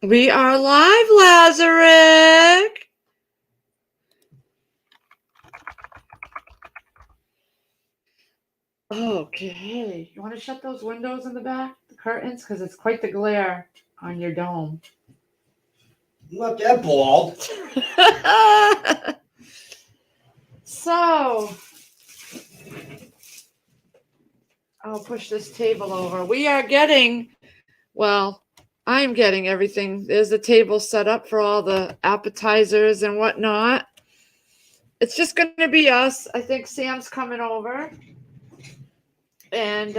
We are live, Lazarick. Okay. You want to shut those windows in the back, the curtains? Because it's quite the glare on your dome. I'm not that bald. So, I'll push this table over. We are getting, well, I'm getting everything. There's the table set up for all the appetizers and whatnot. It's just going to be us. I think Sam's coming over. And,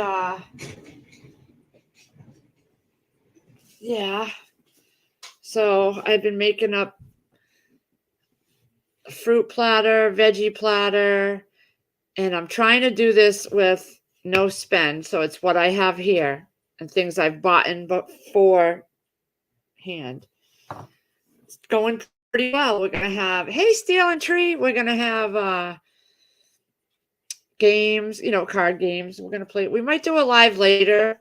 yeah. So I've been making up a fruit platter, veggie platter, and I'm trying to do this with no spend. So it's what I have here and things I've bought in beforehand. It's going pretty well. We're gonna have Steel and Tree. We're gonna have games, card games. We're gonna play. We might do a live later,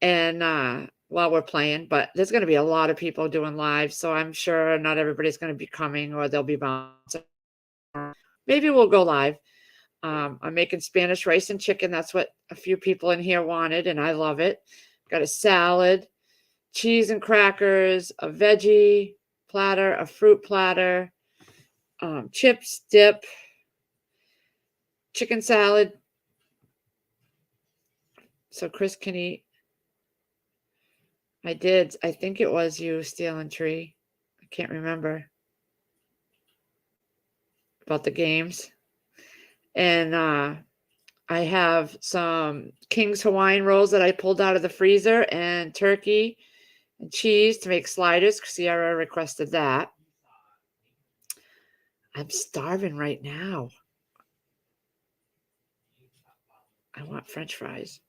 and while we're playing, but there's gonna be a lot of people doing live, so I'm sure not everybody's gonna be coming, or they'll be bouncing. Maybe we'll go live. I'm making Spanish rice and chicken. That's what a few people in here wanted, and I love it. Got a salad, cheese and crackers, a veggie platter, a fruit platter, chips, dip, chicken salad. So Chris can eat. I did. I think it was you, Steel and Tree. I can't remember. About the games. And I have some King's Hawaiian rolls that I pulled out of the freezer and turkey and cheese to make sliders. Sierra requested that. I'm starving right now. I want French fries.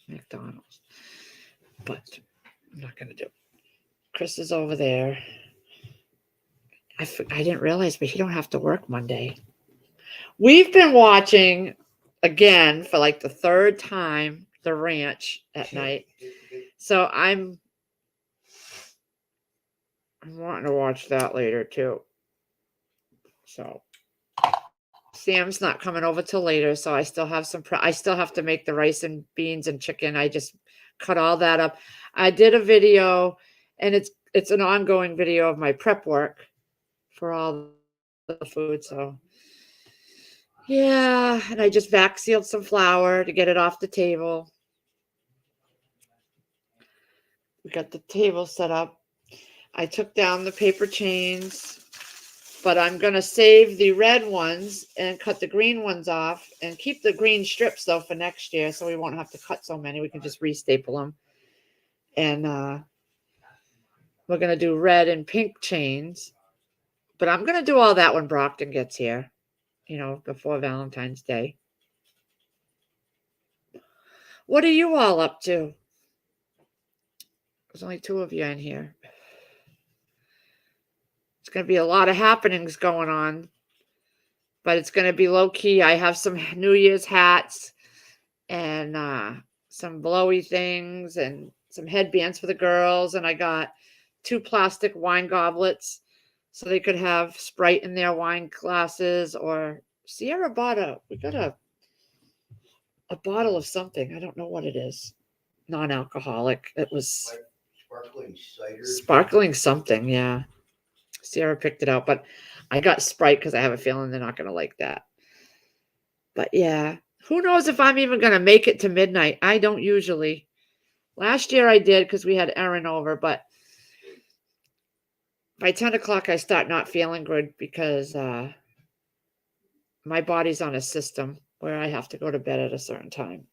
McDonald's. But I'm not going to do it. Chris is over there. I didn't realize, but he don't have to work Monday. We've been watching, again, for like the third time, The Ranch at night. So I'm wanting to watch that later, too. So Sam's not coming over till later, so I still have I still have to make the rice and beans and chicken. I just cut all that up. I did a video, and it's an ongoing video of my prep work for all the food. So yeah, and I just vac sealed some flour to get it off the table. We got the table set up. I took down the paper chains, but I'm going to save the red ones and cut the green ones off and keep the green strips, though, for next year, so we won't have to cut so many. We can just restaple them. And we're going to do red and pink chains. But I'm going to do all that when Brockton gets here, before Valentine's Day. What are you all up to? There's only 2 of you in here. It's going to be a lot of happenings going on, but it's going to be low key. I have some New Year's hats and some blowy things and some headbands for the girls. And I got 2 plastic wine goblets so they could have Sprite in their wine glasses. Or Sierra we got a bottle of something. I don't know what it is. Non-alcoholic. It was Sparkling cider. Sparkling something, yeah. Sierra picked it out, but I got Sprite because I have a feeling they're not going to like that. But yeah, who knows if I'm even going to make it to midnight. I don't usually. Last year I did because we had Erin over, but by 10 o'clock I start not feeling good because my body's on a system where I have to go to bed at a certain time.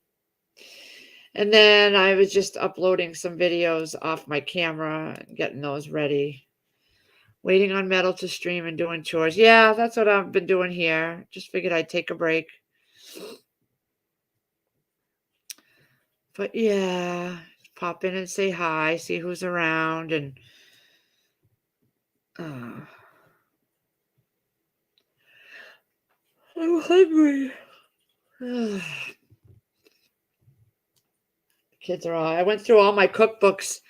And then I was just uploading some videos off my camera and getting those ready. Waiting on Metal to stream and doing chores. Yeah, that's what I've been doing here. Just figured I'd take a break. But yeah, pop in and say hi, see who's around, and I'm hungry. Kids are all. I went through all my cookbooks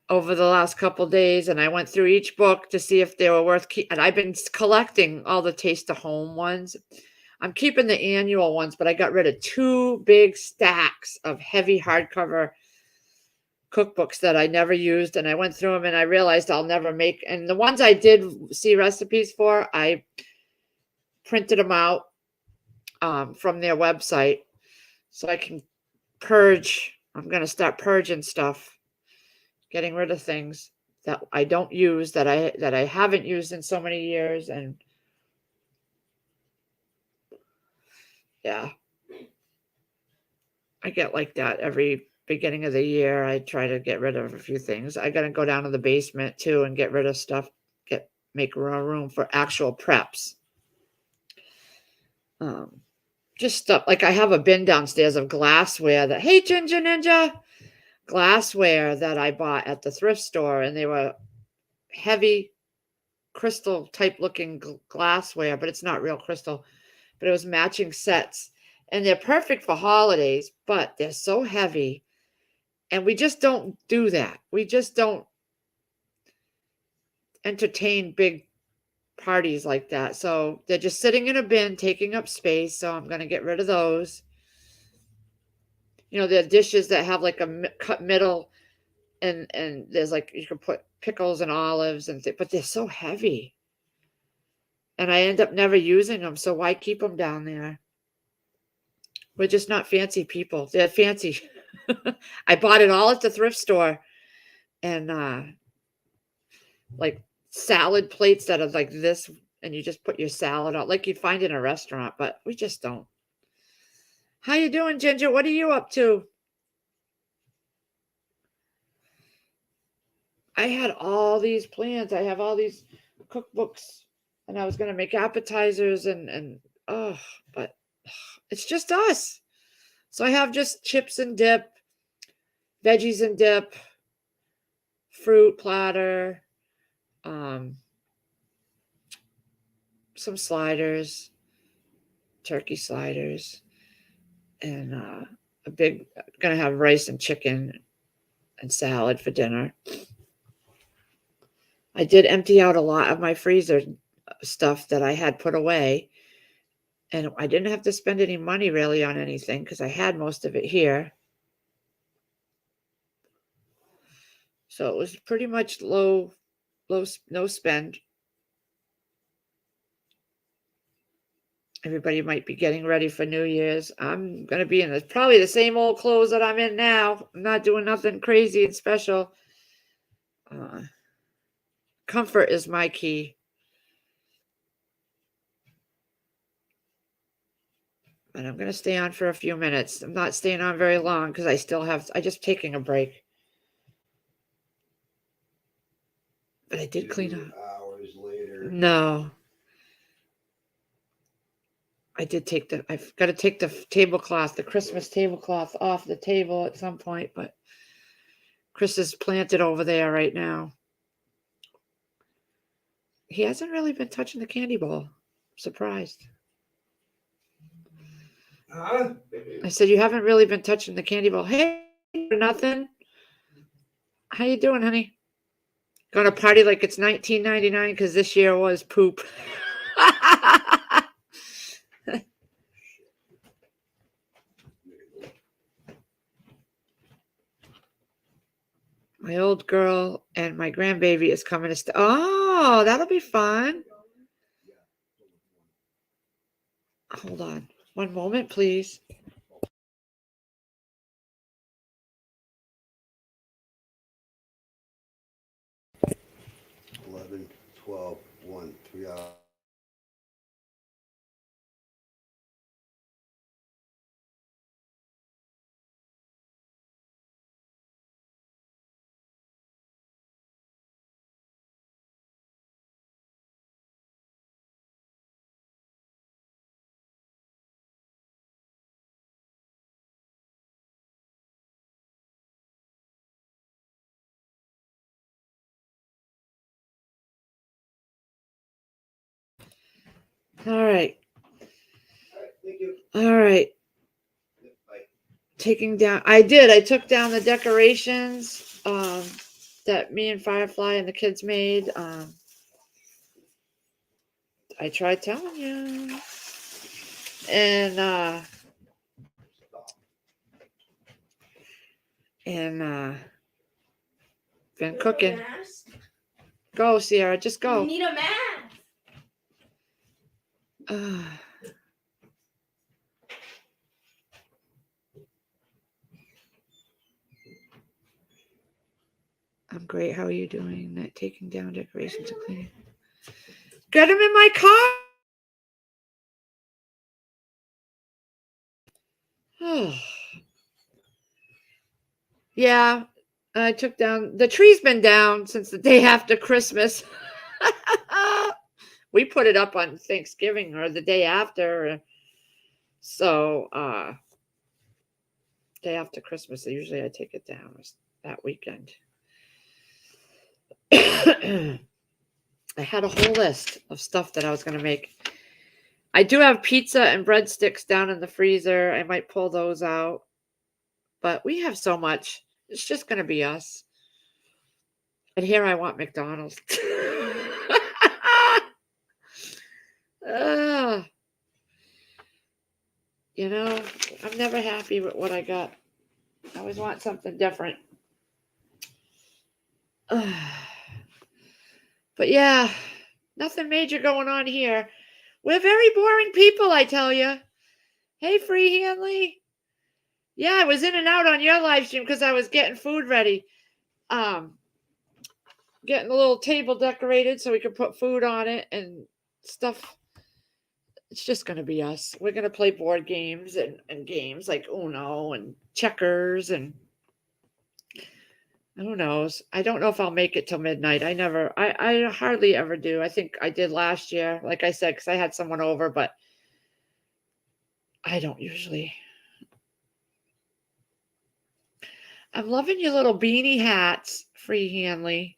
over the last couple days, and I went through each book to see if they were worth keep. And I've been collecting all the Taste of Home ones. I'm keeping the annual ones, but I got rid of 2 big stacks of heavy hardcover cookbooks that I never used, and I went through them and I realized I'll never make. And the ones I did see recipes for, I printed them out from their website so I can purge. I'm going to start purging stuff, getting rid of things that I don't use, that I haven't used in so many years. And yeah, I get like that every beginning of the year. I try to get rid of a few things. I got to go down to the basement too and get rid of stuff, make room for actual preps. Just stuff like I have a bin downstairs of glassware that, hey, Ginger Ninja, glassware that I bought at the thrift store, and they were heavy crystal type looking glassware, but it's not real crystal, but it was matching sets, and they're perfect for holidays, but they're so heavy, and we just don't do that. We just don't entertain big parties like that. So they're just sitting in a bin, taking up space. So I'm going to get rid of those. You know, the dishes that have like a cut middle, and there's like, you can put pickles and olives but they're so heavy, and I end up never using them. So why keep them down there? We're just not fancy people. They're fancy. I bought it all at the thrift store, and like salad plates that are like this, and you just put your salad out like you'd find in a restaurant, but we just don't. How you doing, Ginger? What are you up to? I had all these plans. I have all these cookbooks, and I was going to make appetizers but it's just us. So I have just chips and dip, veggies and dip, fruit platter, some sliders, turkey sliders, and gonna have rice and chicken and salad for dinner. I did empty out a lot of my freezer stuff that I had put away, and I didn't have to spend any money really on anything because I had most of it here. So it was pretty much no spend. Everybody might be getting ready for New Year's. I'm going to be in probably the same old clothes that I'm in now. I'm not doing nothing crazy and special. Comfort is my key. And I'm going to stay on for a few minutes. I'm not staying on very long because I just taking a break. But I did clean up. Hours later. No. I've got to take the tablecloth, the Christmas tablecloth off the table at some point, but Chris is planted over there right now. He hasn't really been touching the candy bowl. I'm surprised. Huh? I said, you haven't really been touching the candy bowl. Hey, nothing. How you doing, honey? Going to party like it's 1999 because this year was poop. My old girl and my grandbaby is coming to oh, that'll be fun. Hold on. One moment, please. $11, $12, $1, $3. All right. Thank you. All right. Bye. Taking down. I took down the decorations. that me and Firefly and the kids made. I tried telling you. And been cooking. Go, Sierra, just go. You need a mask. I'm great. How are you doing? Not taking down decorations and cleaning. Get them in my car. Yeah, I took down the tree's been down since the day after Christmas. We put it up on Thanksgiving or the day after. So day after Christmas, usually I take it down that weekend. I had a whole list of stuff that I was going to make. I do have pizza and breadsticks down in the freezer. I might pull those out. But we have so much. It's just going to be us. And here I want McDonald's. You know, I'm never happy with what I got. I always want something different. But yeah, nothing major going on here. We're very boring people, I tell you. Hey, Free Hanley. Yeah, I was in and out on your live stream because I was getting food ready. Getting a little table decorated so we could put food on it and stuff. It's just going to be us. We're going to play board games and games like Uno and checkers and who knows. I don't know if I'll make it till midnight. I hardly ever do. I think I did last year, like I said, because I had someone over, but I don't usually. I'm loving your little beanie hats, Free Hanley.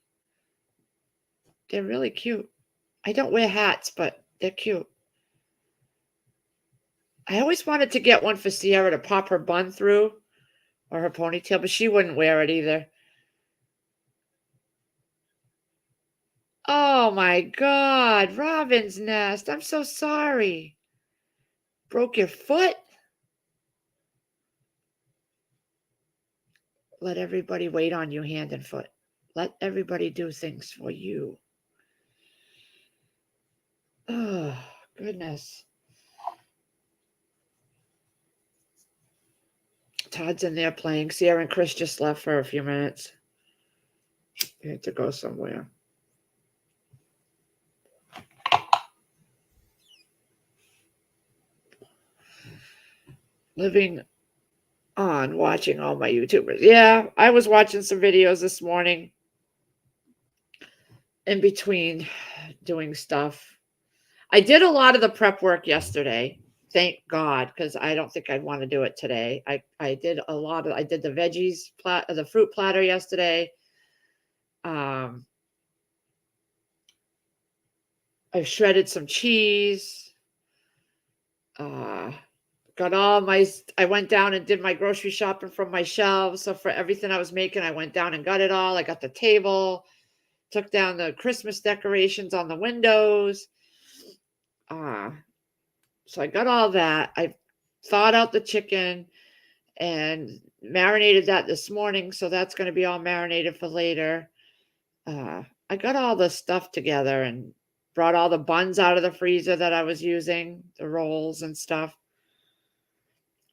They're really cute. I don't wear hats, but they're cute. I always wanted to get one for Sierra to pop her bun through or her ponytail, but she wouldn't wear it either. Oh my God, Robin's Nest. I'm so sorry. Broke your foot? Let everybody wait on you hand and foot. Let everybody do things for you. Oh, goodness. Todd's in there playing. Sierra and Chris just left for a few minutes. They had to go somewhere. Living on watching all my YouTubers. Yeah, I was watching some videos this morning in between doing stuff. I did a lot of the prep work yesterday. Thank God, because I don't think I'd want to do it today. I did the veggies, the fruit platter yesterday. I shredded some cheese. I went down and did my grocery shopping from my shelves. So for everything I was making, I went down and got it all. I got the table, took down the Christmas decorations on the windows. So I got all that. I thawed out the chicken and marinated that this morning. So that's going to be all marinated for later. I got all the stuff together and brought all the buns out of the freezer that I was using, the rolls and stuff.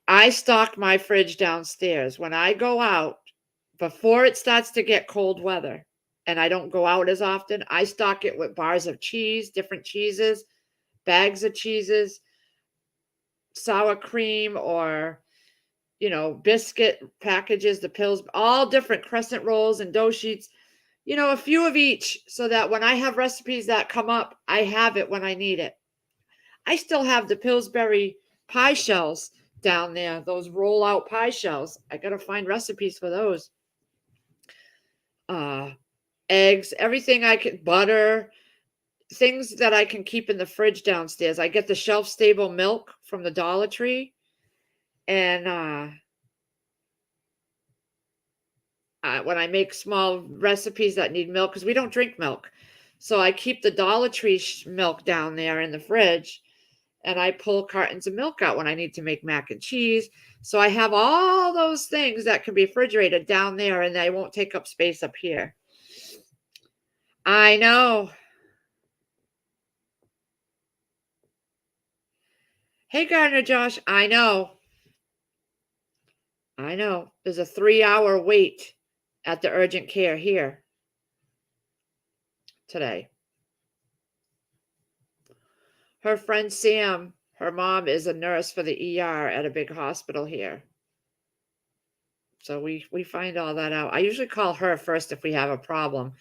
I stock my fridge downstairs. When I go out, before it starts to get cold weather, and I don't go out as often, I stock it with bars of cheese, different cheeses, bags of cheeses, sour cream, or, biscuit packages, the pills, all different crescent rolls and dough sheets, a few of each, so that when I have recipes that come up, I have it when I need it. I still have the Pillsbury pie shells down there, those roll out pie shells. I got to find recipes for those. Eggs, everything butter, things that I can keep in the fridge downstairs. I get the shelf stable milk from the Dollar Tree, and when I make small recipes that need milk, because we don't drink milk. So I keep the Dollar Tree milk down there in the fridge, and I pull cartons of milk out when I need to make mac and cheese. So I have all those things that can be refrigerated down there, and they won't take up space up here. I know. Hey, Gardner Josh, I know. I know. There's a 3-hour wait at the urgent care here today. Her friend Sam, her mom is a nurse for the ER at a big hospital here. So we find all that out. I usually call her first if we have a problem,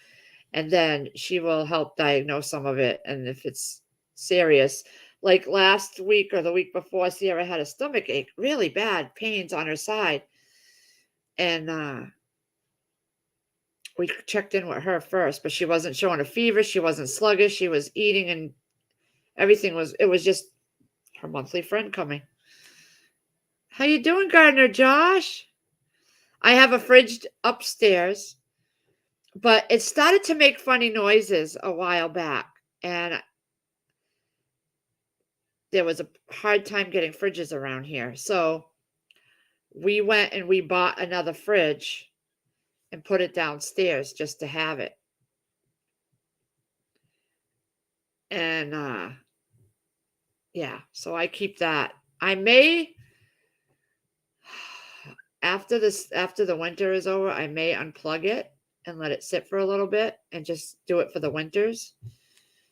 and then she will help diagnose some of it. And if it's serious, like last week or the week before, Sierra had a stomach ache, really bad pains on her side. And we checked in with her first, but she wasn't showing a fever. She wasn't sluggish. She was eating, and everything was, it was just her monthly friend coming. How you doing, Gardner Josh? I have a fridge upstairs, but it started to make funny noises a while back, and there was a hard time getting fridges around here. So we went and we bought another fridge and put it downstairs just to have it. And yeah, so I keep that. I may after the winter is over, I may unplug it and let it sit for a little bit and just do it for the winters.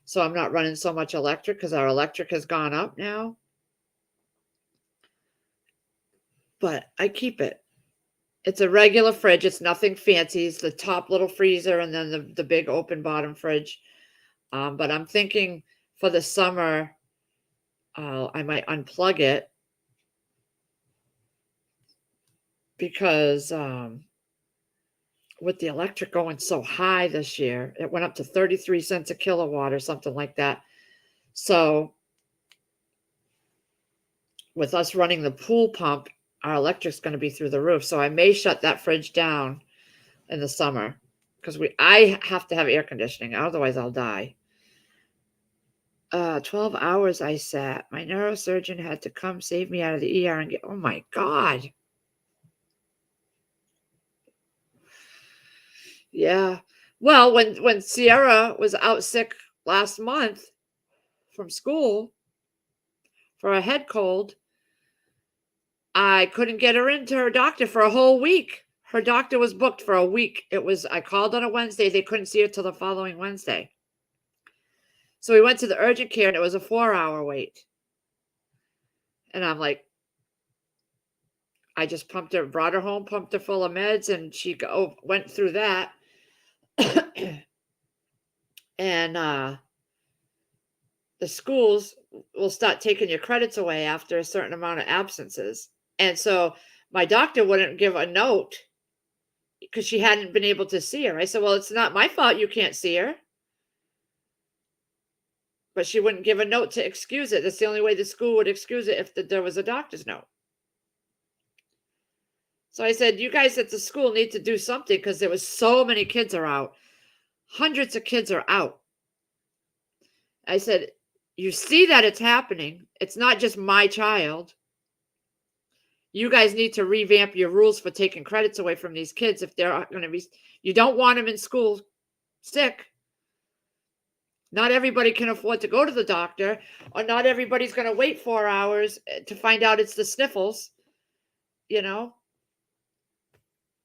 So I'm not running so much electric, because our electric has gone up now. But I keep it. It's a regular fridge. It's nothing fancy. It's the top little freezer and then the big open bottom fridge. But I'm thinking for the summer, I might unplug it, because with the electric going so high this year, it went up to 33 cents a kilowatt or something like that. So with us running the pool pump, our electric's going to be through the roof. So I may shut that fridge down in the summer, because I have to have air conditioning. Otherwise I'll die. 12 hours I sat. My neurosurgeon had to come save me out of the ER and get, oh my God. Yeah. Well, when Sierra was out sick last month from school for a head cold, I couldn't get her into her doctor for a whole week. Her doctor was booked for a week. I called on a Wednesday. They couldn't see her till the following Wednesday. So we went to the urgent care, and it was a 4-hour wait. And I'm like, I just brought her home, pumped her full of meds, and she went through that. And the schools will start taking your credits away after a certain amount of absences. And so my doctor wouldn't give a note because she hadn't been able to see her. I said, well, it's not my fault you can't see her. But she wouldn't give a note to excuse it. That's the only way the school would excuse it, if there was a doctor's note. So I said, you guys at the school need to do something, because there was so many kids are out. Hundreds of kids are out. I said, you see that it's happening. It's not just my child. You guys need to revamp your rules for taking credits away from these kids if they're going to be, you don't want them in school sick. Not everybody can afford to go to the doctor, or not everybody's going to wait 4 hours to find out it's the sniffles, you know?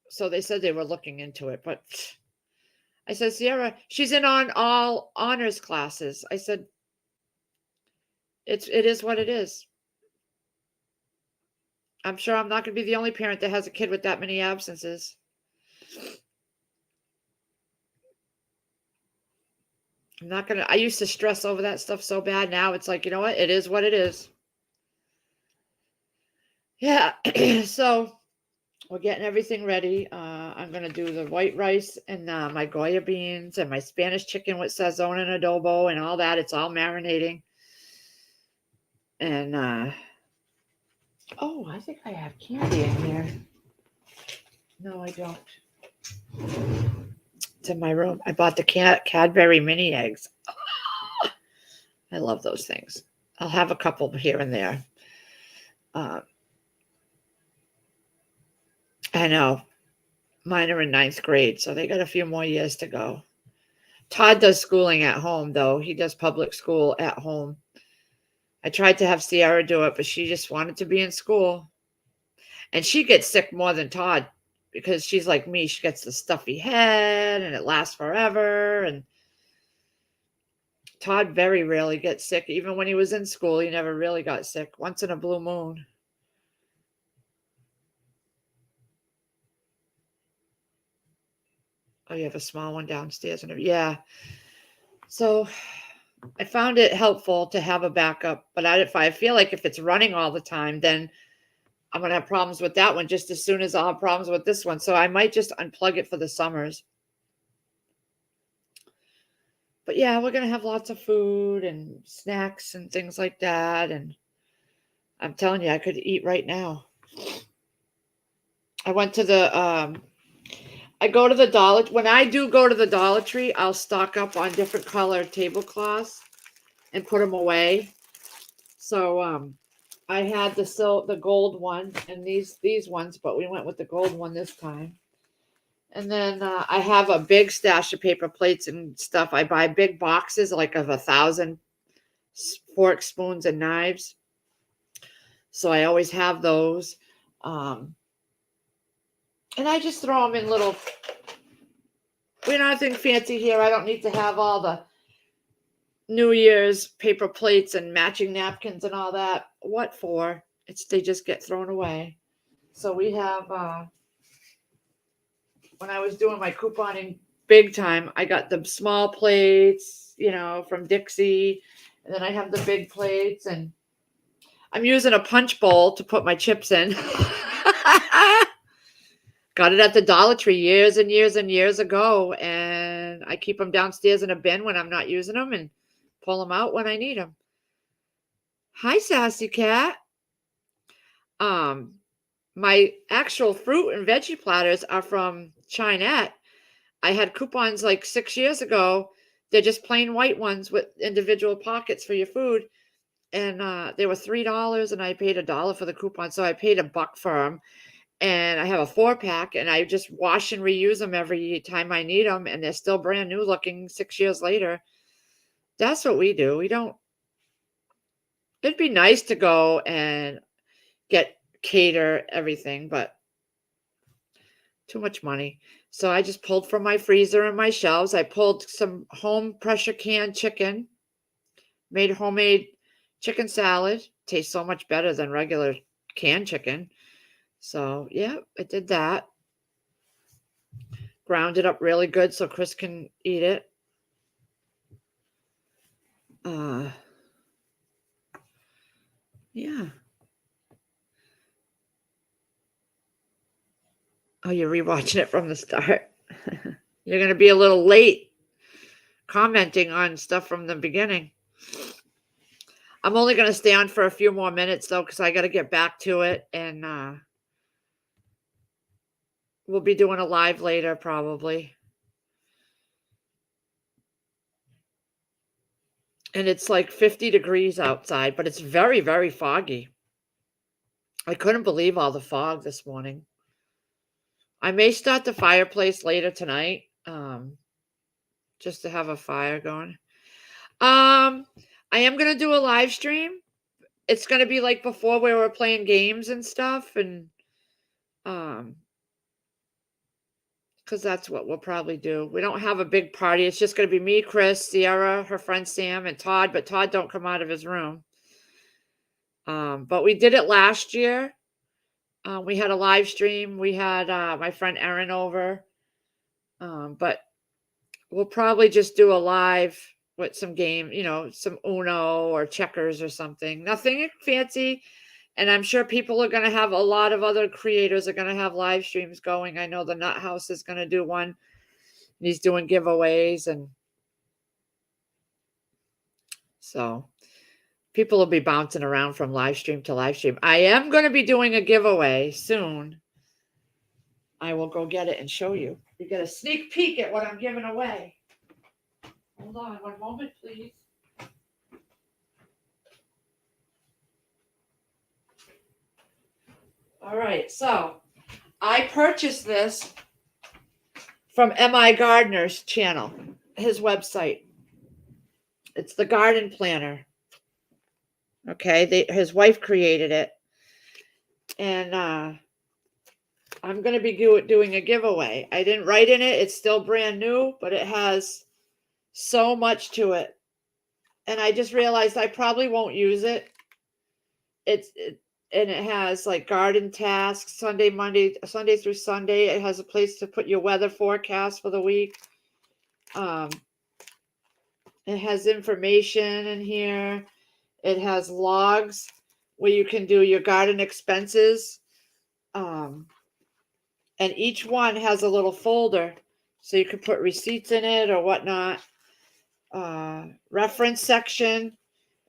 So they said they were looking into it, but I said, Sierra, she's in on all honors classes. I said, it is what it is. I'm sure I'm not going to be the only parent that has a kid with that many absences. I'm not going to, I used to stress over that stuff so bad. Now it's like, you know what? It is what it is. Yeah. So we're getting everything ready. I'm going to do the white rice and my Goya beans and my Spanish chicken with sazon and adobo and all that. It's all marinating. And, oh, I think I have candy in here. No, I don't. It's in my room. I bought the Cadbury mini eggs. I love those things. I'll have a couple here and there. I know. Mine are in 9th grade, so they got a few more years to go. Todd does schooling at home, though. He does public school at home. I tried to have Sierra do it, but she just wanted to be in school. And she gets sick more than Todd because she's like me. She gets the stuffy head and it lasts forever. And Todd very rarely gets sick. Even when he was in school, he never really got sick. Once in a blue moon. Oh, you have a small one downstairs. Yeah. So I found it helpful to have a backup. But if I feel like if it's running all the time, then I'm going to have problems with that one just as soon as I'll have problems with this one. So I might just unplug it for the summers. But yeah, we're going to have lots of food and snacks and things like that. And I'm telling you, I could eat right now. I went to the, I go to the Dollar, when I do go to the Dollar Tree, I'll stock up on different colored tablecloths and put them away. So, I had the gold one and these ones, but we went with the gold one this time. And then I have a big stash of paper plates and stuff. I buy big boxes, like of 1,000 forks, spoons, and knives. So I always have those. And I just throw them in little. We're nothing fancy here. I don't need to have all the New Year's paper plates and matching napkins and all that. What for? They just get thrown away. So we have. When I was doing my couponing big time, I got the small plates, from Dixie, and then I have the big plates, and I'm using a punch bowl to put my chips in. Got it at the Dollar Tree years and years and years ago, and I keep them downstairs in a bin when I'm not using them and pull them out when I need them. Hi, Sassy Cat. My actual fruit and veggie platters are from Chinette. I had coupons like 6 years ago. They're just plain white ones with individual pockets for your food. And they were $3 and I paid $1 for the coupon. So I paid $1 for them. And I have a 4-pack and I just wash and reuse them every time I need them. And they're still brand new looking 6 years later. That's what we do. It'd be nice to go and cater everything, but too much money. So I just pulled from my freezer and my shelves. I pulled some home pressure can chicken, made homemade chicken salad. Tastes so much better than regular canned chicken. So yeah, I did that. Ground it up really good so Chris can eat it. Yeah. Oh, you're rewatching it from the start. You're going to be a little late commenting on stuff from the beginning. I'm only going to stay on for a few more minutes, though, because I got to get back to it. And we'll be doing a live later, probably. And it's like 50 degrees outside, but it's very, very foggy. I couldn't believe all the fog this morning. I may start the fireplace later tonight, just to have a fire going. I am going to do a live stream. It's going to be like before where we're playing games and stuff. And, because that's what we'll probably do. We don't have a big party. It's just going to be me, Chris, Sierra, her friend Sam, and Todd. But Todd don't come out of his room. But we did it last year. We had a live stream. We had my friend Erin over. But we'll probably just do a live with some game, some Uno or checkers or something. Nothing fancy. And I'm sure people are going to have a lot of other creators are going to have live streams going. I know the Nut House is going to do one. And he's doing giveaways. And so people will be bouncing around from live stream to live stream. I am going to be doing a giveaway soon. I will go get it and show you. You get a sneak peek at what I'm giving away. Hold on one moment, please. All right, so I purchased this from M.I. Gardner's channel, his website. It's the garden planner. Okay, his wife created it. And I'm going to be doing a giveaway. I didn't write in it. It's still brand new, but it has so much to it. And I just realized I probably won't use it. And it has like garden tasks, Sunday through Sunday. It has a place to put your weather forecast for the week. It has information in here. It has logs where you can do your garden expenses. And each one has a little folder, so you can put receipts in it or whatnot. Reference section,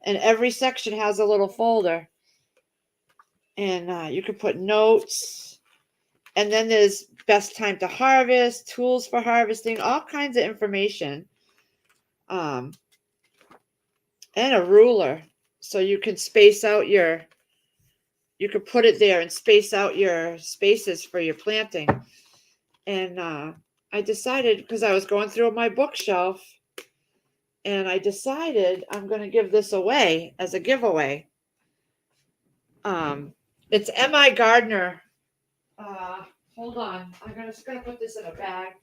and every section has a little folder. And you can put notes. And then there's best time to harvest, tools for harvesting, all kinds of information. And a ruler, so you can space out you could put it there and space out your spaces for your planting. And I decided, because I was going through my bookshelf, and I decided I'm going to give this away as a giveaway. It's M.I. Gardner. Hold on. I'm just going to put this in a bag.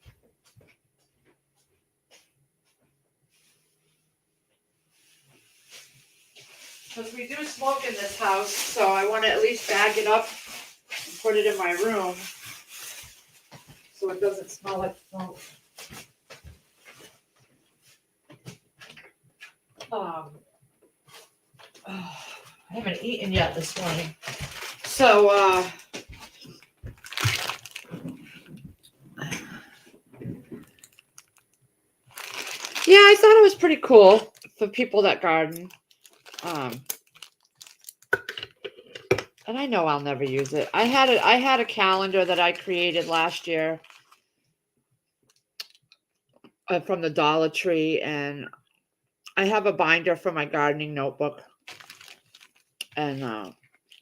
Because we do smoke in this house, so I want to at least bag it up and put it in my room so it doesn't smell like smoke. I haven't eaten yet this morning. So, yeah, I thought it was pretty cool for people that garden. And I know I'll never use it. I had a calendar that I created last year from the Dollar Tree, and I have a binder for my gardening notebook. And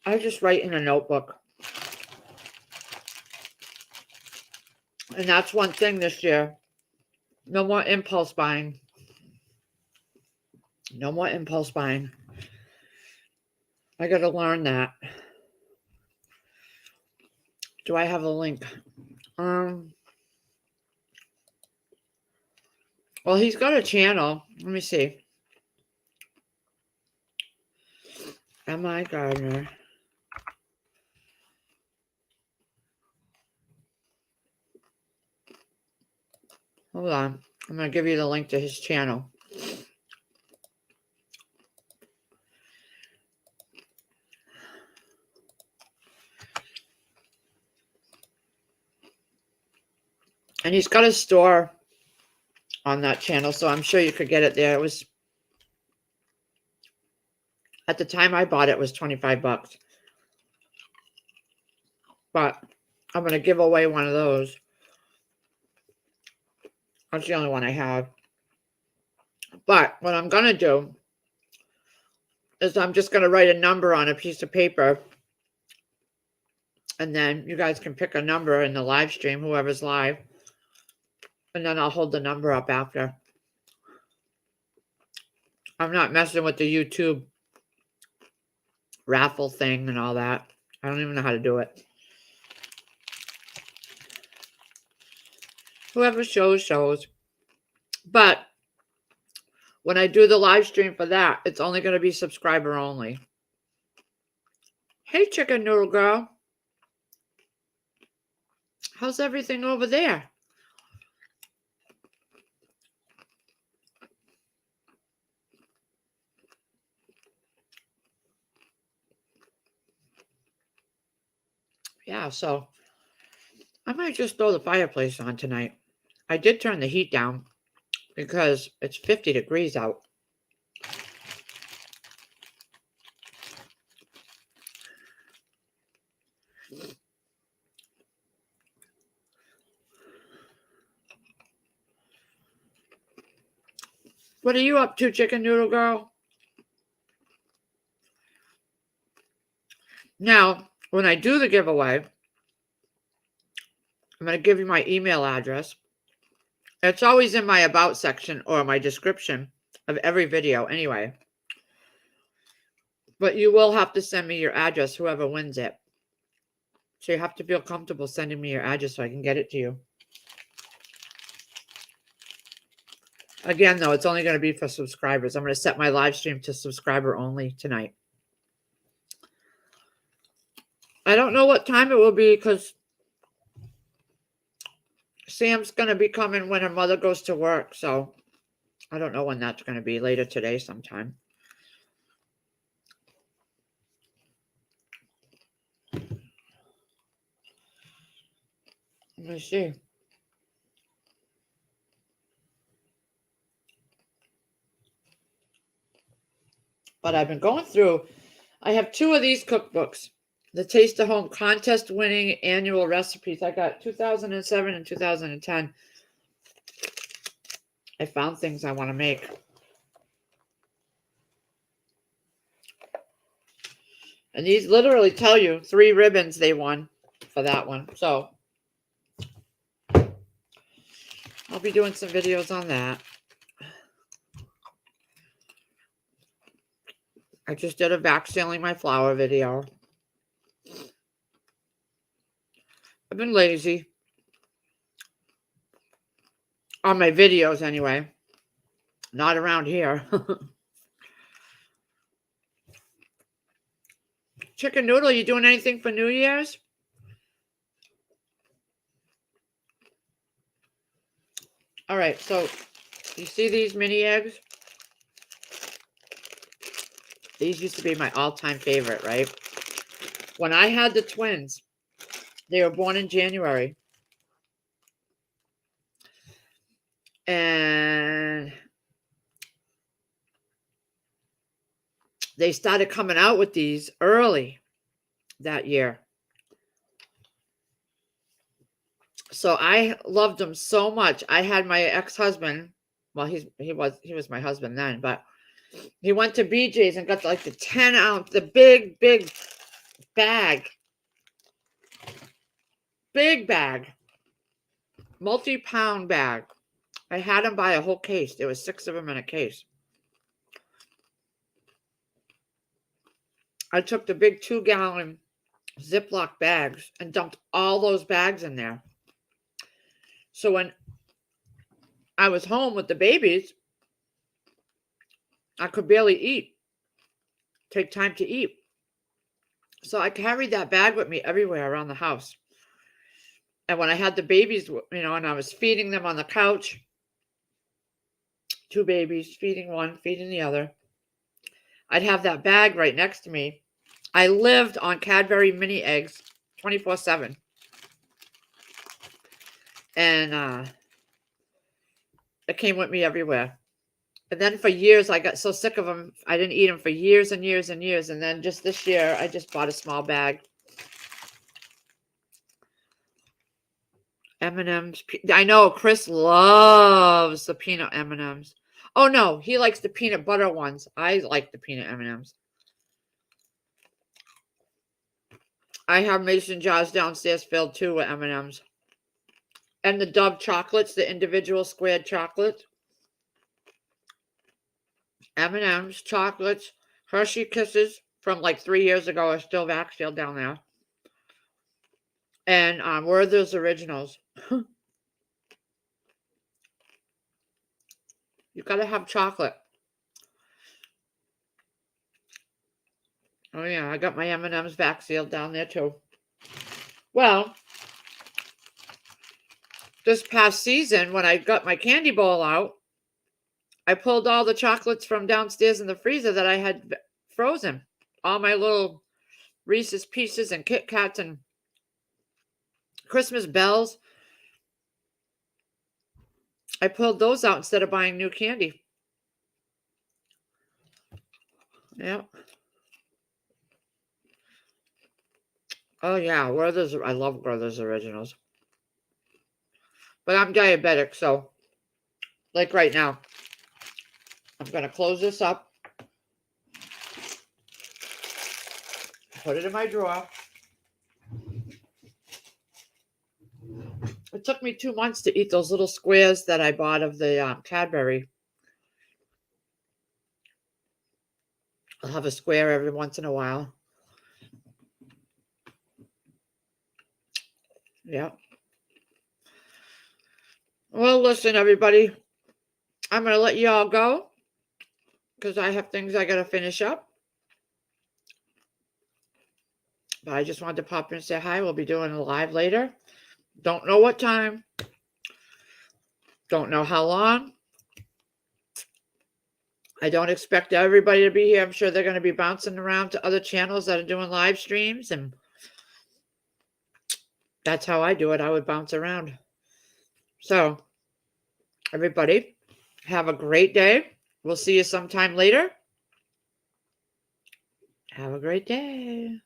I just write in a notebook. And that's one thing this year. No more impulse buying. No more impulse buying. I got to learn that. Do I have a link? Well, he's got a channel. Let me see. M.I. Gardner. Hold on. I'm going to give you the link to his channel. And he's got a store on that channel, so I'm sure you could get it there. It was, at the time I bought it, it was $25. But I'm going to give away one of those. That's the only one I have. But what I'm going to do is I'm just going to write a number on a piece of paper. And then you guys can pick a number in the live stream, whoever's live. And then I'll hold the number up after. I'm not messing with the YouTube raffle thing and all that. I don't even know how to do it. Whoever shows. But when I do the live stream for that, it's only going to be subscriber only. Hey, Chicken Noodle Girl. How's everything over there? Yeah, so I might just throw the fireplace on tonight. I did turn the heat down because it's 50 degrees out. What are you up to, Chicken Noodle Girl? Now, when I do the giveaway, I'm going to give you my email address. It's always in my about section or my description of every video anyway. But you will have to send me your address, whoever wins it. So you have to feel comfortable sending me your address so I can get it to you. Again, though, it's only going to be for subscribers. I'm going to set my live stream to subscriber only tonight. I don't know what time it will be because Sam's going to be coming when her mother goes to work. So I don't know when that's going to be. Later today sometime. Let me see. But I've been going through, I have 2 of these cookbooks. The Taste of Home contest winning annual recipes. I got 2007 and 2010. I found things I want to make. And these literally tell you 3 ribbons they won for that one. So I'll be doing some videos on that. I just did a vac sealing my flour video. I've been lazy. On my videos anyway. Not around here. Chicken Noodle, you doing anything for New Year's? All right, so you see these mini eggs? These used to be my all-time favorite, right? When I had the twins, they were born in January. And they started coming out with these early that year. So I loved them so much. I had my ex-husband, well, he was my husband then, but he went to BJ's and got like the 10-ounce, the big bag. Big bag. Multi-pound bag. I had him buy a whole case. There was 6 of them in a case. I took the big 2-gallon Ziploc bags and dumped all those bags in there. So when I was home with the babies, I could barely eat. Take time to eat. So I carried that bag with me everywhere around the house. And when I had the babies, and I was feeding them on the couch, 2 babies, feeding one, feeding the other, I'd have that bag right next to me. I lived on Cadbury mini eggs 24/7. And it came with me everywhere. And then for years, I got so sick of them, I didn't eat them for years and years and years. And then just this year, I just bought a small bag. M&M's. I know Chris loves the peanut M&M's. Oh, no, he likes the peanut butter ones. I like the peanut M&M's. I have mason jars downstairs filled too with M&M's. And the Dove chocolates, the individual squared chocolates. M&M's, chocolates, Hershey Kisses from like 3 years ago are still vac sealed down there. And Werther's Originals. You gotta have chocolate. Oh yeah, I got my M&M's vac sealed down there too. Well, this past season, when I got my candy bowl out, I pulled all the chocolates from downstairs in the freezer that I had frozen. All my little Reese's Pieces and Kit Kats and Christmas Bells. I pulled those out instead of buying new candy. Yeah. Oh yeah, Werther's. I love Werther's Originals. But I'm diabetic, so like right now, I'm going to close this up. Put it in my drawer. It took me 2 months to eat those little squares that I bought of the Cadbury. I'll have a square every once in a while. Yeah. Well, listen, everybody. I'm going to let you all go because I have things I got to finish up. But I just wanted to pop in and say hi. We'll be doing a live later. Don't know what time. Don't know how long. I don't expect everybody to be here. I'm sure they're going to be bouncing around to other channels that are doing live streams. And that's how I do it. I would bounce around. So, everybody, have a great day. We'll see you sometime later. Have a great day.